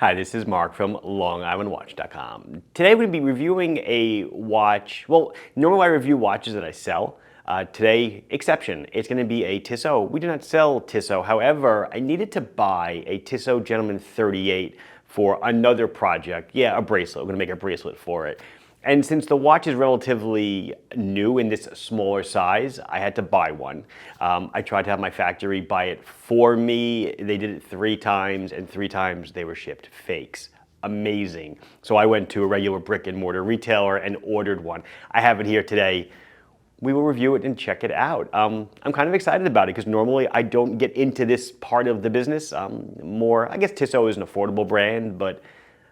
Hi, this is Mark from LongIslandWatch.com. Today we're going to be reviewing a watch. Well, normally I review watches that I sell. Today, exception, it's going to be a Tissot. We do not sell Tissot. However, I needed to buy a Tissot Gentleman 38 for another project. Yeah, a bracelet. We're going to make a bracelet for it. And since the watch is relatively new in this smaller size, I had to buy one. I tried to have my factory buy it for me. They did it 3 times, and 3 times they were shipped fakes. Amazing. So I went to a regular brick-and-mortar retailer and ordered one. I have it here today. We will review it and check it out. I'm kind of excited about it because normally I don't get into this part of the business. I guess Tissot is an affordable brand, but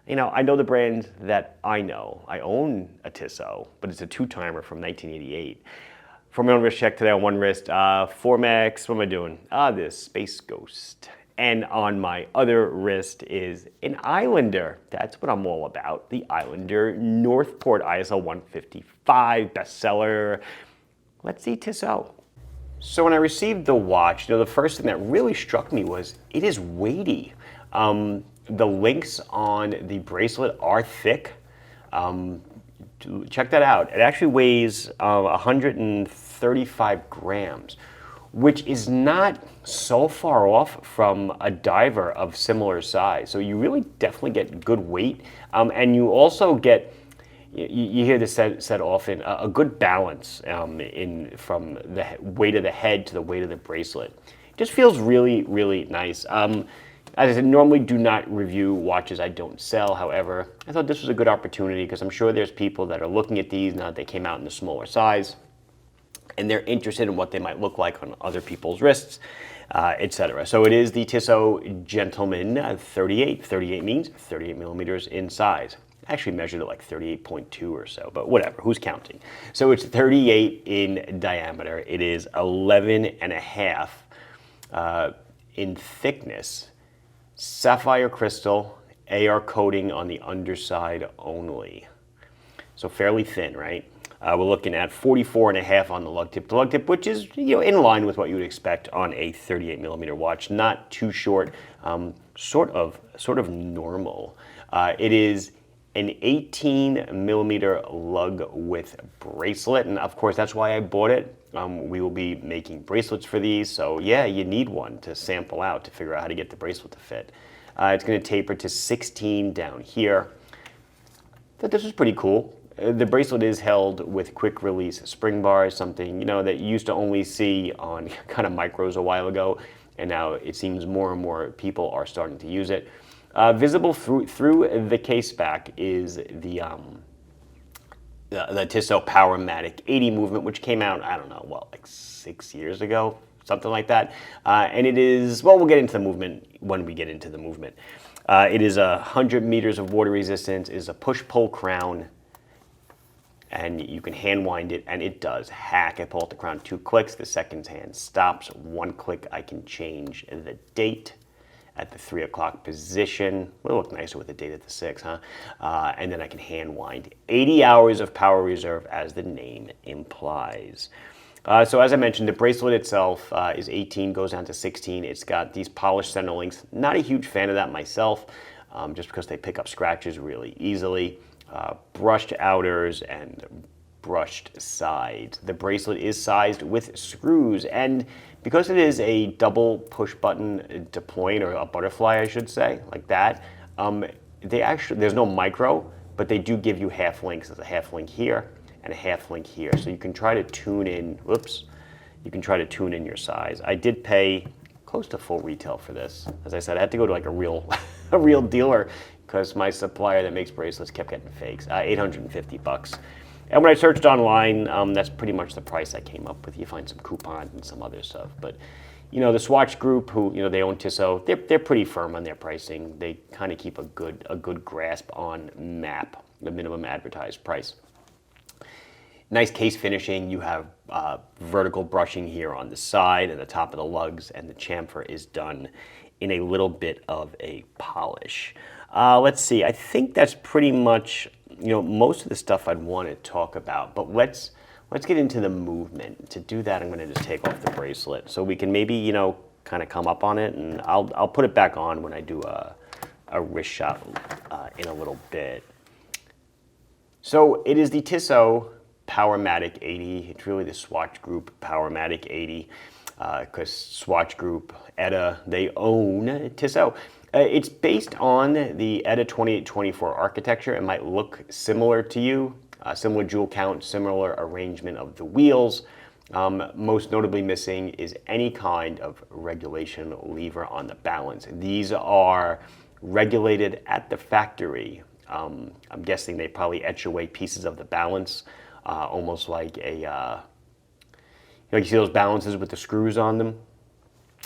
you know, I know the brand that I know. I own a Tissot, but it's a 2-timer from 1988. For my own wrist check today on one wrist, Formex, what am I doing? This Space Ghost. And on my other wrist is an Islander. That's what I'm all about. The Islander Northport ISO 155 bestseller. Let's see Tissot. So when I received the watch, the first thing that really struck me was it is weighty. The links on the bracelet are thick. Check that out. It actually weighs 135 grams, which is not so far off from a diver of similar size. So you really definitely get good weight. And you also get, you hear this said often, a good balance from the weight of the head to the weight of the bracelet. It just feels really, really nice. As I said, normally do not review watches I don't sell. However, I thought this was a good opportunity because I'm sure there's people that are looking at these now that they came out in the smaller size and they're interested in what they might look like on other people's wrists, etc. So it is the Tissot Gentleman 38. 38 means 38 millimeters in size. I actually measured it like 38.2 or so, but whatever, who's counting? So it's 38 in diameter. It is 11 and a half in thickness. Sapphire crystal, AR coating on the underside only. So fairly thin, right? We're looking at 44 and a half on the lug tip to lug tip, which is in line with what you would expect on a 38 millimeter watch. Not too short, sort of normal. It is an 18 millimeter lug with bracelet, and of course that's why I bought it. We will be making bracelets for these, so yeah, you need one to sample out to figure out how to get the bracelet to fit. It's going to taper to 16 down here. I thought this was pretty cool. The bracelet is held with quick release spring bars, something that you used to only see on kind of micros a while ago, and now it seems more and more people are starting to use it. Visible through the caseback is the Tissot Powermatic 80 movement, which came out, I don't know, like 6 years ago, something like that. And it is, well, we'll get into the movement when we get into the movement. It is 100 meters of water resistance, is a push-pull crown, and you can hand wind it, and it does hack. I pull out the crown 2 clicks, the second hand stops. 1 click, I can change the date at the 3 o'clock position. It'll look nicer with the date at the 6, huh? And then I can hand wind. 80 hours of power reserve, as the name implies. So as I mentioned, the bracelet itself is 18, goes down to 16. It's got these polished center links. Not a huge fan of that myself, just because they pick up scratches really easily. Brushed outers and brushed sides. The bracelet is sized with screws, and because it is a double push button to point, or a butterfly I should say, like that, there's no micro, but they do give you half links. There's a half link here and a half link here. So you can try to tune in, you can try to tune in your size. I did pay close to full retail for this. As I said, I had to go to like a real dealer because my supplier that makes bracelets kept getting fakes. 850 bucks. And when I searched online, that's pretty much the price I came up with. You find some coupons and some other stuff. But, the Swatch Group, who, they own Tissot, they're pretty firm on their pricing. They kind of keep a good grasp on MAP, the minimum advertised price. Nice case finishing. You have vertical brushing here on the side and the top of the lugs, and the chamfer is done in a little bit of a polish. Let's see. I think that's pretty much most of the stuff I'd want to talk about, but let's get into the movement. To do that, I'm going to just take off the bracelet so we can maybe, kind of come up on it, and I'll put it back on when I do a wrist shot in a little bit. So it is the Tissot Powermatic 80. It's really the Swatch Group Powermatic 80, because Swatch Group, ETA, they own Tissot. It's based on the ETA 2824 architecture. It might look similar to you, similar jewel count, similar arrangement of the wheels. Most notably missing is any kind of regulation lever on the balance. These are regulated at the factory. I'm guessing they probably etch away pieces of the balance, almost like a, you see those balances with the screws on them?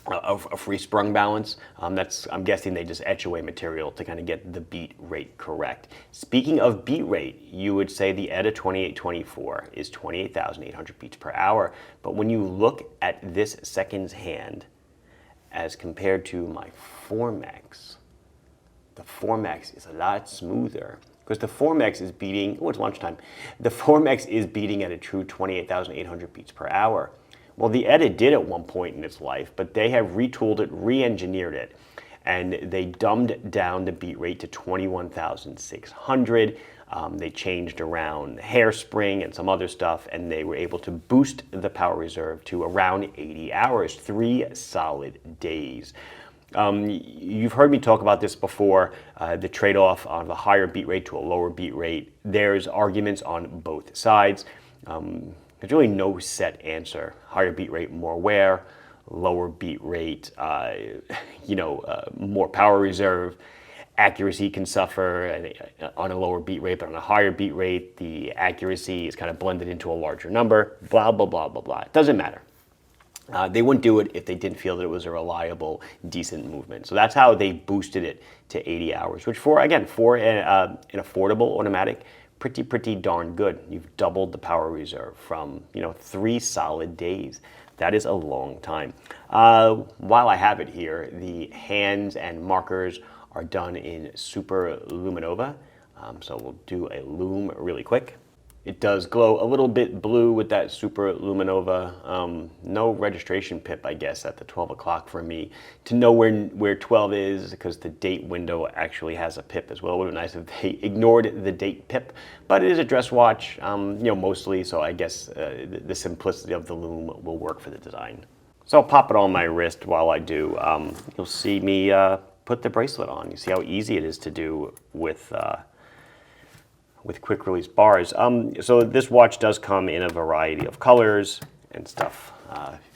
A free sprung balance. I'm guessing they just etch away material to kind of get the beat rate correct. Speaking of beat rate, you would say the ETA 2824 is 28,800 beats per hour. But when you look at this seconds hand as compared to my Formex, the Formex is a lot smoother. Because the Formex is beating, oh, it's lunchtime. The Formex is beating at a true 28,800 beats per hour. Well, the ETA did at one point in its life, but they have retooled it, re-engineered it, and they dumbed down the beat rate to 21,600. They changed around hairspring and some other stuff, and they were able to boost the power reserve to around 80 hours, 3 solid days. You've heard me talk about this before, the trade-off of a higher beat rate to a lower beat rate. There's arguments on both sides. There's really no set answer. Higher beat rate, more wear. Lower beat rate, more power reserve. Accuracy can suffer on a lower beat rate, but on a higher beat rate, the accuracy is kind of blended into a larger number. Blah, blah, blah, blah, blah. It doesn't matter. They wouldn't do it if they didn't feel that it was a reliable, decent movement. So that's how they boosted it to 80 hours, which for an affordable automatic, pretty darn good. You've doubled the power reserve from 3 solid days. That is a long time. While I have it here, the hands and markers are done in Super Luminova. So we'll do a Lume really quick. It does glow a little bit blue with that Super Luminova. No registration pip, I guess, at the 12 o'clock for me to know where 12 is, because the date window actually has a pip as well. It would be nice if they ignored the date pip, but it is a dress watch, mostly, so I guess the simplicity of the Lume will work for the design. So I'll pop it on my wrist while I do. You'll see me put the bracelet on. You see how easy it is to do with quick release bars. So this watch does come in a variety of colors and stuff.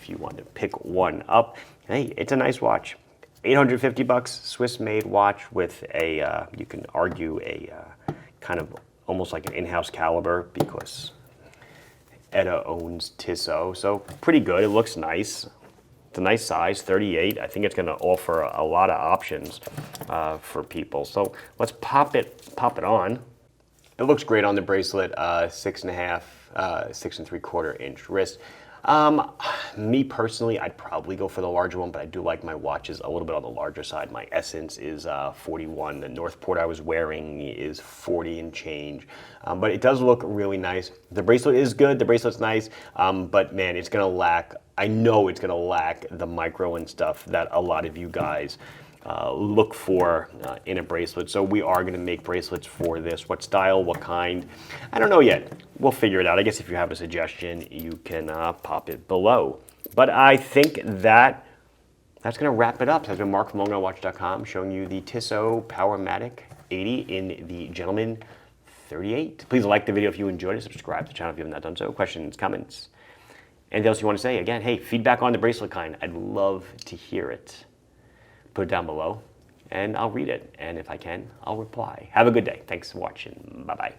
If you want to pick one up, hey, it's a nice watch. 850 bucks, Swiss made watch with a, you can argue a kind of almost like an in-house caliber, because ETA owns Tissot. So pretty good, it looks nice. It's a nice size, 38. I think it's gonna offer a lot of options for people. So let's pop it on. It looks great on the bracelet, 6.5, 6 3/4 inch wrist. Me personally, I'd probably go for the larger one, but I do like my watches a little bit on the larger side. My Essence is 41. The Northport I was wearing is 40 and change. But it does look really nice. The bracelet is good, the bracelet's nice, but man, it's gonna lack, I know it's gonna lack the micro and stuff that a lot of you guys look for in a bracelet. So we are going to make bracelets for this. What style, what kind, I don't know yet. We'll figure it out. I guess if you have a suggestion, you can pop it below. But I think that's going to wrap it up. This has been Mark from LongNightWatch.com showing you the Tissot Powermatic 80 in the Gentleman 38. Please like the video if you enjoyed it. Subscribe to the channel if you haven't done so. Questions, comments, anything else you want to say? Again, hey, feedback on the bracelet kind. I'd love to hear it. Put it down below, and I'll read it. And if I can, I'll reply. Have a good day. Thanks for watching. Bye-bye.